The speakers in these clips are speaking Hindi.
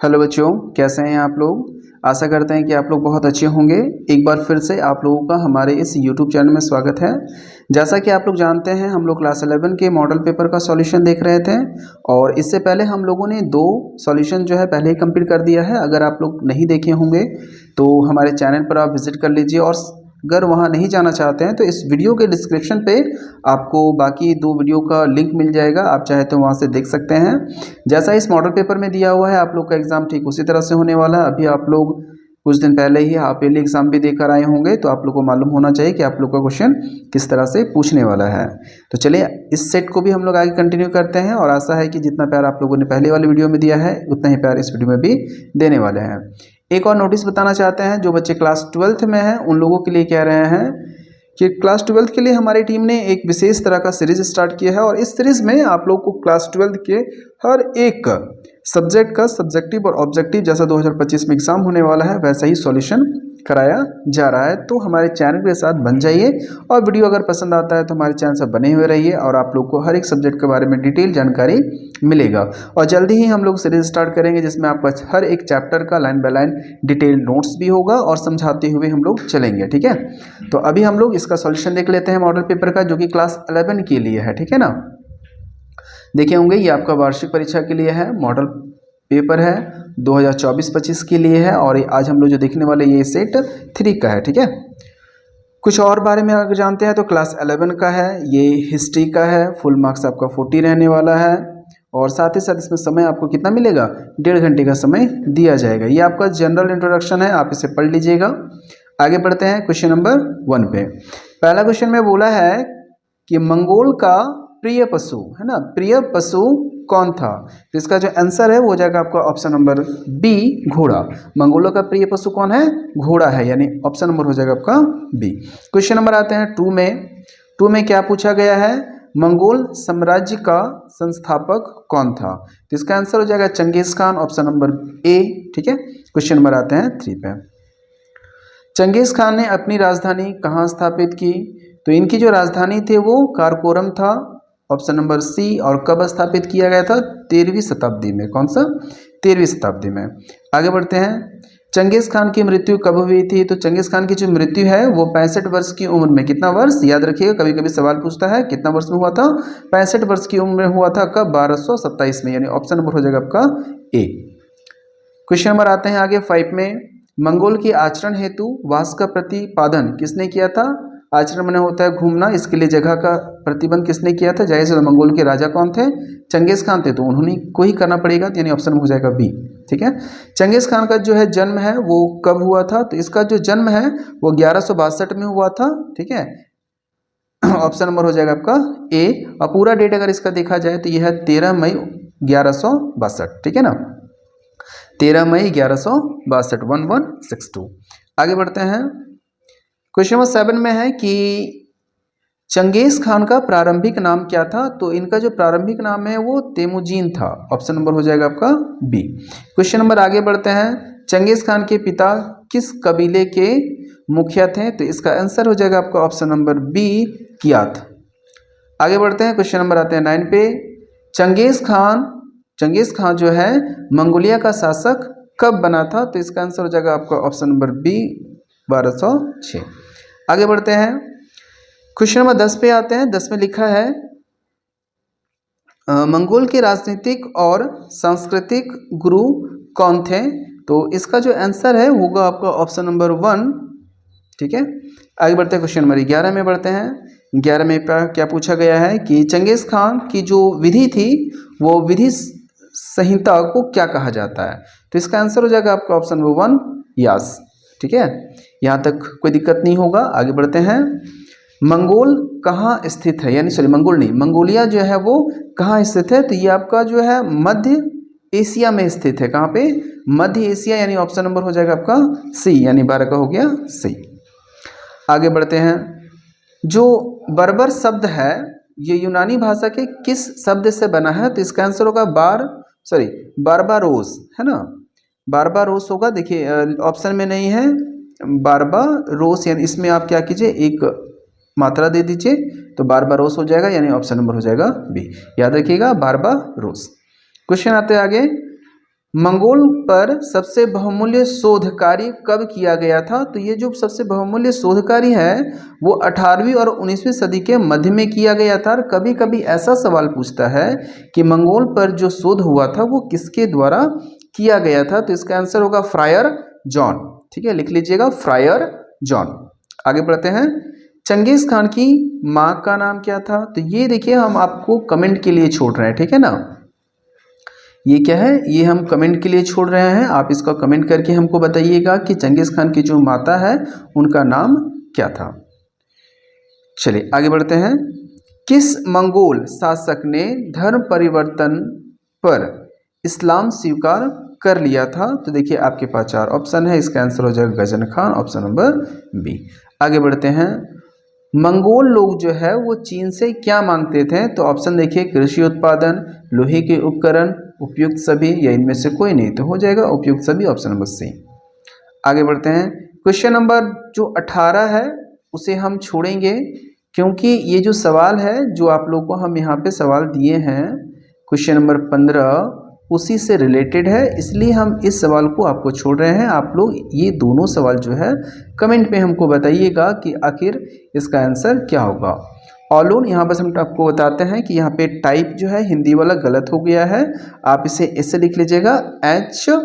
हेलो बच्चों, कैसे हैं आप लोग। आशा करते हैं कि आप लोग बहुत अच्छे होंगे। एक बार फिर से आप लोगों का हमारे इस यूट्यूब चैनल में स्वागत है। जैसा कि आप लोग जानते हैं, हम लोग क्लास 11 के मॉडल पेपर का सॉल्यूशन देख रहे थे और इससे पहले हम लोगों ने 2 सॉल्यूशन जो है पहले ही कंप्लीट कर दिया है। अगर आप लोग नहीं देखे होंगे तो हमारे चैनल पर आप विजिट कर लीजिए, और अगर वहाँ नहीं जाना चाहते हैं तो इस वीडियो के डिस्क्रिप्शन पे आपको बाकी 2 वीडियो का लिंक मिल जाएगा, आप चाहे तो वहाँ से देख सकते हैं। जैसा इस मॉडल पेपर में दिया हुआ है, आप लोग का एग्ज़ाम ठीक उसी तरह से होने वाला है। अभी आप लोग कुछ दिन पहले ही हाफ ईयरली एग्ज़ाम भी देकर आए होंगे, तो आप लोग को मालूम होना चाहिए कि आप लोग का क्वेश्चन किस तरह से पूछने वाला है। तो चलिए इस सेट को भी हम लोग आगे कंटिन्यू करते हैं, और आशा है कि जितना प्यार आप लोगों ने पहले वाली वीडियो में दिया है उतना ही प्यार इस वीडियो में भी देने वाले हैं। एक और नोटिस बताना चाहते हैं, जो बच्चे क्लास 12th में हैं उन लोगों के लिए कह रहे हैं कि क्लास 12th के लिए हमारी टीम ने एक विशेष तरह का सीरीज स्टार्ट किया है, और इस सीरीज में आप लोग को क्लास 12th के हर एक सब्जेक्ट का सब्जेक्टिव और ऑब्जेक्टिव, जैसा 2025 में एग्जाम होने वाला है वैसा ही सॉल्यूशन कराया जा रहा है। तो हमारे चैनल के साथ बन जाइए, और वीडियो अगर पसंद आता है तो हमारे चैनल से बने हुए रहिए, और आप लोग को हर एक सब्जेक्ट के बारे में डिटेल जानकारी मिलेगा। और जल्दी ही हम लोग सीरीज स्टार्ट करेंगे जिसमें आपका हर एक चैप्टर का line by line detail notes भी होगा, और समझाते हुए हम लोग चलेंगे। ठीक है, तो अभी हम लोग इसका सॉल्यूशन देख लेते हैं मॉडल पेपर का, जो कि क्लास 11 के लिए है। ठीक है ना, देखे होंगे ये आपका वार्षिक परीक्षा के लिए है, मॉडल पेपर है 2024-25 के लिए है, और आज हम लोग जो देखने वाले ये सेट 3 का है। ठीक है, कुछ और बारे में अगर जानते हैं तो क्लास 11 का है, ये हिस्ट्री का है, फुल मार्क्स आपका 40 रहने वाला है, और साथ ही साथ इसमें समय आपको कितना मिलेगा, 1.5 घंटे का समय दिया जाएगा। ये आपका जनरल इंट्रोडक्शन है, आप इसे पढ़ लीजिएगा। आगे बढ़ते हैं क्वेश्चन नंबर 1 पे। पहला क्वेश्चन में बोला है कि मंगोल का प्रिय पशु, है ना, प्रिय पशु कौन था। तो इसका जो आंसर है वो हो जाएगा आपका ऑप्शन नंबर बी, घोड़ा। मंगोलों का प्रिय पशु कौन है, घोड़ा है, यानी ऑप्शन नंबर हो जाएगा आपका बी। क्वेश्चन नंबर आते हैं 2 में। 2 में क्या पूछा गया है, मंगोल साम्राज्य का संस्थापक कौन था। तो इसका आंसर हो जाएगा Changez Khan, option number A. ठीक है, क्वेश्चन नंबर आते हैं 3 पे। चंगेज खान ने अपनी राजधानी कहाँ स्थापित की। तो इनकी जो राजधानी थी वो कारकोरम था, ऑप्शन नंबर सी। और कब स्थापित किया गया था, 13वीं शताब्दी में। कौन सा, 13वीं शताब्दी में। आगे बढ़ते हैं, चंगेज खान की मृत्यु कब हुई थी। तो चंगेज खान की जो मृत्यु है वो 65 वर्ष की उम्र में। कितना वर्ष, याद रखिएगा, कभी कभी सवाल पूछता है कितना वर्ष में हुआ था, 65 वर्ष की उम्र में हुआ था। कब, 1227 में, यानी ऑप्शन नंबर हो जाएगा आपका ए। क्वेश्चन नंबर आते हैं आगे 5 में। मंगोल के आचरण हेतु वास का प्रतिपादन किसने किया था। आचरण माने होता है घूमना, इसके लिए जगह का प्रतिबंध किसने किया था। जाहिर से मंगोल के राजा कौन थे, चंगेज खान थे, तो उन्होंने को ही करना पड़ेगा, यानी ऑप्शन में हो जाएगा बी। ठीक है, चंगेज खान का जो है जन्म है वो कब हुआ था। तो इसका जो जन्म है वो 1162 में हुआ था। ठीक है, ऑप्शन नंबर हो जाएगा आपका ए। और पूरा डेट अगर इसका देखा जाए तो यह है 13 मई 1162। ठीक है ना, 13 मई 1162, 1162। आगे बढ़ते हैं, क्वेश्चन नंबर 7 में है कि चंगेज खान का प्रारंभिक नाम क्या था। तो इनका जो प्रारंभिक नाम है वो तेमुजीन था, ऑप्शन नंबर हो जाएगा आपका बी। क्वेश्चन नंबर आगे बढ़ते हैं, चंगेज खान के पिता किस कबीले के मुखिया थे। तो इसका आंसर हो जाएगा आपका ऑप्शन नंबर बी, कियात। आगे बढ़ते हैं, क्वेश्चन नंबर आते हैं 9 पे। चंगेज खान जो है मंगोलिया का शासक कब बना था। तो इसका आंसर हो जाएगा आपका ऑप्शन नंबर बी, 1206। आगे बढ़ते हैं, क्वेश्चन नंबर 10 पे आते हैं। 10 में लिखा है मंगोल के राजनीतिक और सांस्कृतिक गुरु कौन थे। तो इसका जो आंसर है होगा आपका ऑप्शन नंबर 1। ठीक है, आगे बढ़ते हैं, क्वेश्चन नंबर 11 में बढ़ते हैं। 11 में क्या पूछा गया है कि चंगेज खान की जो विधि थी वो विधि संहिता को क्या कहा जाता है। तो इसका आंसर हो जाएगा आपका ऑप्शन नंबर 1, यास। ठीक है, यहाँ तक कोई दिक्कत नहीं होगा। आगे बढ़ते हैं, मंगोल कहाँ स्थित है, यानी सॉरी मंगोल नहीं, मंगोलिया जो है वो कहाँ स्थित है। तो ये आपका जो है मध्य एशिया में स्थित है। कहाँ पे, मध्य एशिया, यानी ऑप्शन नंबर हो जाएगा आपका सी, यानी 12 का हो गया सी। आगे बढ़ते हैं, जो बर्बर शब्द है ये यूनानी भाषा के किस शब्द से बना है। तो इसका आंसर होगा बारबारोस, है ना, बारबारोस होगा। देखिए ऑप्शन में नहीं है बारबारोस, यानी इसमें आप क्या कीजिए, एक मात्रा दे दीजिए, तो बारबारोस हो जाएगा, यानी ऑप्शन नंबर हो जाएगा बी। याद रखिएगा बारबारोस। क्वेश्चन आते हैं आगे, मंगोल पर सबसे बहुमूल्य शोध कार्य कब किया गया था? तो ये जो सबसे बहुमूल्य शोध कार्य है वो 18वीं और 19वीं सदी के मध्य में किया गया था। और कभी कभी ऐसा सवाल पूछता है कि मंगोल पर जो शोध हुआ था वो किसके द्वारा किया गया था? तो इसका आंसर होगा फ्रायर जॉन। ठीक है, लिख लीजिएगा फ्रायर जॉन। आगे बढ़ते हैं। चंगेज खान की माँ का नाम क्या था? तो ये देखिए हम आपको कमेंट के लिए छोड़ रहे हैं, ठीक है ना। ये क्या है, ये हम कमेंट के लिए छोड़ रहे हैं। आप इसका कमेंट करके हमको बताइएगा कि चंगेज खान की जो माता है उनका नाम क्या था। चलिए आगे बढ़ते हैं। किस मंगोल शासक ने धर्म परिवर्तन पर इस्लाम स्वीकार कर लिया था? तो देखिए आपके पास 4 ऑप्शन है, इसका आंसर हो जाएगा Ghazan Khan, option number B. आगे बढ़ते हैं। मंगोल लोग जो है वो चीन से क्या मांगते थे? तो ऑप्शन देखिए कृषि उत्पादन, लोहे के उपकरण, उपयुक्त सभी, या इनमें से कोई नहीं। तो हो जाएगा उपयुक्त सभी, ऑप्शन नंबर सी। आगे बढ़ते हैं। क्वेश्चन नंबर जो 18 है उसे हम छोड़ेंगे, क्योंकि ये जो सवाल है जो आप लोग को हम यहाँ पे सवाल दिए हैं क्वेश्चन नंबर 15 उसी से रिलेटेड है, इसलिए हम इस सवाल को आपको छोड़ रहे हैं। आप लोग ये दोनों सवाल जो है कमेंट में हमको बताइएगा कि आखिर इसका आंसर क्या होगा। ऑलून यहाँ पर हम आपको बताते हैं कि यहाँ पे टाइप जो है हिंदी वाला गलत हो गया है। आप इसे ऐसे लिख लीजिएगा HO,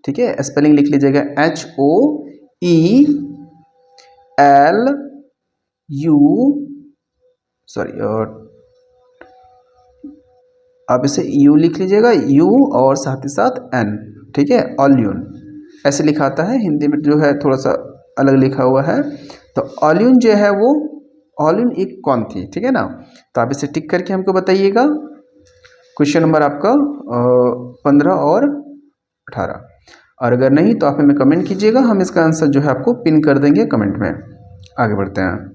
ठीक है, स्पेलिंग लिख लीजिएगा HOELU, आप इसे U लिख लीजिएगा, U और साथ ही साथ N, ठीक है, ऑल्यून ऐसे लिखाता है। हिंदी में जो है थोड़ा सा अलग लिखा हुआ है। तो ऑल्यून जो है वो ऑल्यून एक कौन थी, ठीक है ना। तो आप इसे टिक करके हमको बताइएगा। क्वेश्चन नंबर आपका 15 और 18, और अगर नहीं तो आप हमें कमेंट कीजिएगा, हम इसका आंसर जो है आपको पिन कर देंगे कमेंट में। आगे बढ़ते हैं।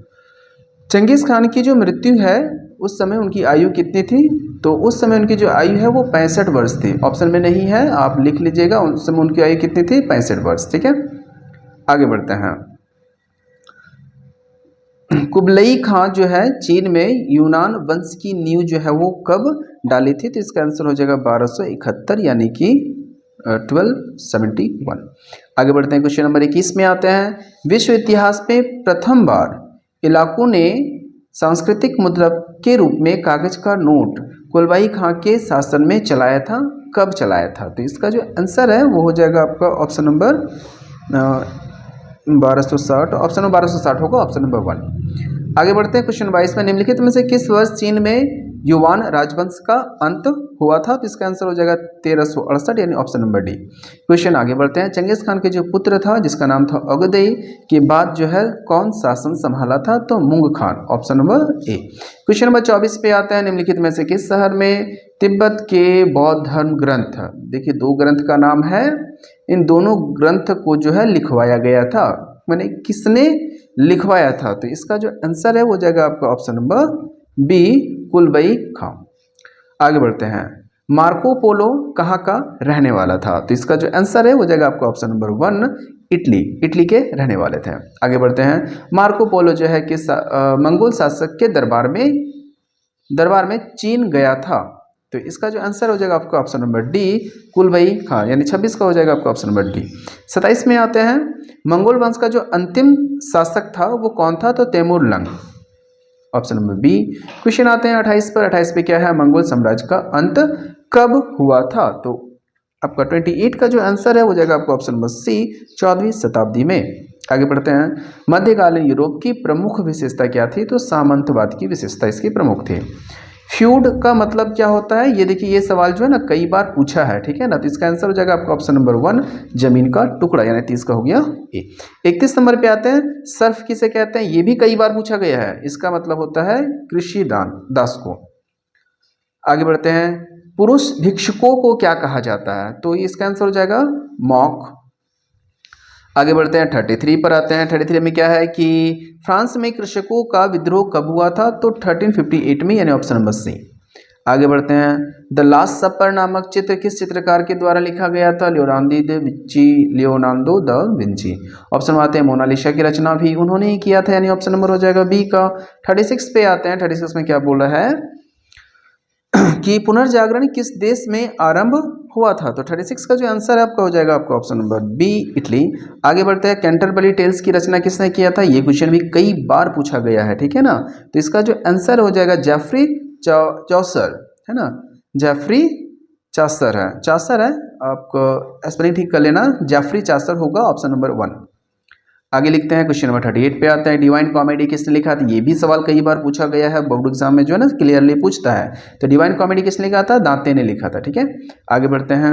चंगेज़ खान की जो मृत्यु है उस समय उनकी आयु कितनी थी? तो उस समय उनकी जो आयु है वो 65 वर्ष थी। ऑप्शन में नहीं है, आप लिख लीजिएगा उस समय उनकी आयु कितनी थी, 65 वर्ष, ठीक है। आगे बढ़ते हैं। कुबलई खां जो है चीन में यूनान वंश की नींव जो है वो कब डाली थी? तो इसका आंसर हो जाएगा 1271, यानी कि 1271। आगे बढ़ते हैं। क्वेश्चन नंबर 21 में आते हैं। विश्व इतिहास में प्रथम बार इलाकों ने सांस्कृतिक मुद्रा के रूप में कागज का नोट कुबलई खां के शासन में चलाया था, कब चलाया था? तो इसका जो आंसर है वो हो जाएगा आपका ऑप्शन नंबर 1260, ऑप्शन नंबर 1260 होगा, ऑप्शन नंबर 1। आगे बढ़ते हैं। क्वेश्चन 22 में निम्नलिखित में से किस वर्ष चीन में युवान राजवंश का अंत हुआ था? तो इसका आंसर हो जाएगा 1368, यानी ऑप्शन नंबर डी। क्वेश्चन आगे बढ़ते हैं। चंगेज खान के जो पुत्र था जिसका नाम था ओगदेई के बाद जो है कौन शासन संभाला था? तो मुंग खान, ऑप्शन नंबर ए। क्वेश्चन नंबर 24 पे आते हैं। निम्नलिखित में से किस शहर में तिब्बत के बौद्ध धर्म ग्रंथ, देखिए 2 ग्रंथ का नाम है, इन दोनों ग्रंथ को जो है लिखवाया गया था, मैंने किसने लिखवाया था? तो इसका जो आंसर है वो जाएगा आपका ऑप्शन नंबर बी, कुबलई खां। आगे बढ़ते हैं। मार्को पोलो कहाँ का रहने वाला था? तो इसका जो आंसर है वो जाएगा आपका ऑप्शन नंबर 1, इटली के रहने वाले थे। आगे बढ़ते हैं। मार्को पोलो जो है कि मंगोल शासक के दरबार में चीन गया था, तो इसका जो आंसर हो जाएगा आपका ऑप्शन नंबर डी, कुबलई खां, यानी 26 का हो जाएगा आपका ऑप्शन नंबर डी। 27 में आते हैं। मंगोल वंश का जो अंतिम शासक था वो कौन था? तो Taimur Lang, option number B. Question आते हैं 28 पर। 28 पे क्या है? मंगोल साम्राज्य का अंत कब हुआ था? तो आपका 28 का जो आंसर है वो जाएगा आपका ऑप्शन नंबर सी, 14वीं शताब्दी में। आगे बढ़ते हैं। मध्यकालीन यूरोप की प्रमुख विशेषता क्या थी? तो सामंतवाद की विशेषता इसकी प्रमुख थी। फ्यूड का मतलब क्या होता है? ये देखिए ये सवाल जो है ना कई बार पूछा है, ठीक है ना। तो इसका आंसर हो जाएगा आपका ऑप्शन नंबर 1, जमीन का टुकड़ा, यानी 30 का हो गया ए। 31 नंबर पे आते हैं। सर्फ किसे कहते हैं? ये भी कई बार पूछा गया है, इसका मतलब होता है कृषि दास को। आगे बढ़ते हैं। पुरुष भिक्षुकों को क्या कहा जाता है? तो इसका आंसर हो जाएगा मॉक। आगे बढ़ते हैं। 33 पर आते हैं। 33 में क्या है कि फ्रांस में कृषकों का विद्रोह कब हुआ था? तो 1358 में, यानी ऑप्शन नंबर सी। आगे बढ़ते हैं। द लास्ट सपर नामक चित्र किस चित्रकार के द्वारा लिखा गया था? Leonardo da Vinci. ऑप्शन में आते हैं मोनालिसा की रचना भी उन्होंने ही किया था, यानी ऑप्शन नंबर हो जाएगा बी का। 36 पे आते हैं। 36 में क्या बोला है? कि पुनर्जागरण किस देश में आरंभ हुआ था? तो 36 का जो आंसर है आपका हो जाएगा आपका ऑप्शन नंबर बी, इटली। आगे बढ़ते हैं, कैंटरबरी टेल्स की रचना किसने किया था? ये क्वेश्चन भी कई बार पूछा गया है, ठीक है ना। तो इसका जो आंसर हो जाएगा जेफरी चौसर, है ना, जेफरी चासर है, चासर है, आपको स्पेलिंग ठीक कर लेना, जेफरी चासर होगा ऑप्शन नंबर 1। आगे लिखते हैं, क्वेश्चन नंबर 38 पे आते हैं, डिवाइन कॉमेडी किसने लिखा था? ये भी सवाल कई बार पूछा गया है, बोर्ड एग्जाम में जो है ना क्लियरली पूछता है। तो डिवाइन कॉमेडी किसने लिखा था? दांते ने लिखा था, ठीक है। आगे बढ़ते हैं,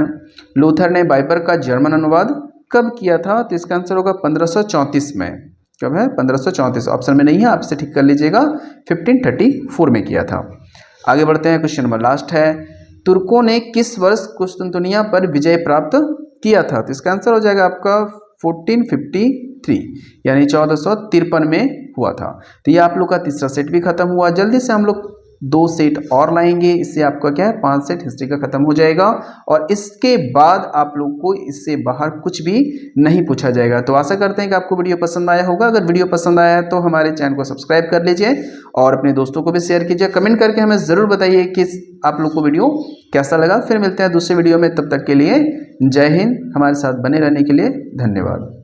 लूथर ने बाइबल का जर्मन अनुवाद कब किया था? तो इसका आंसर होगा 1534 में। कब है? 1534, ऑप्शन में नहीं है, आप इसे ठीक कर लीजिएगा, 1534 में किया था। आगे बढ़ते हैं, क्वेश्चन नंबर लास्ट है, तुर्कों ने किस वर्ष कुस्तुनतुनिया पर विजय प्राप्त किया था? तो इसका आंसर हो जाएगा आपका 1453, यानी 1453 में हुआ था। तो ये आप लोग का तीसरा सेट भी खत्म हुआ। जल्दी से हम लोग 2 सेट और लाएंगे, इससे आपका क्या है 5 सेट हिस्ट्री का खत्म हो जाएगा, और इसके बाद आप लोग को इससे बाहर कुछ भी नहीं पूछा जाएगा। तो आशा करते हैं कि आपको वीडियो पसंद आया होगा। अगर वीडियो पसंद आया है तो हमारे चैनल को सब्सक्राइब कर लीजिए और अपने दोस्तों को भी शेयर कीजिए। कमेंट करके हमें ज़रूर बताइए कि आप लोग को वीडियो कैसा लगा। फिर मिलते हैं दूसरे वीडियो में, तब तक के लिए जय हिंद। हमारे साथ बने रहने के लिए धन्यवाद।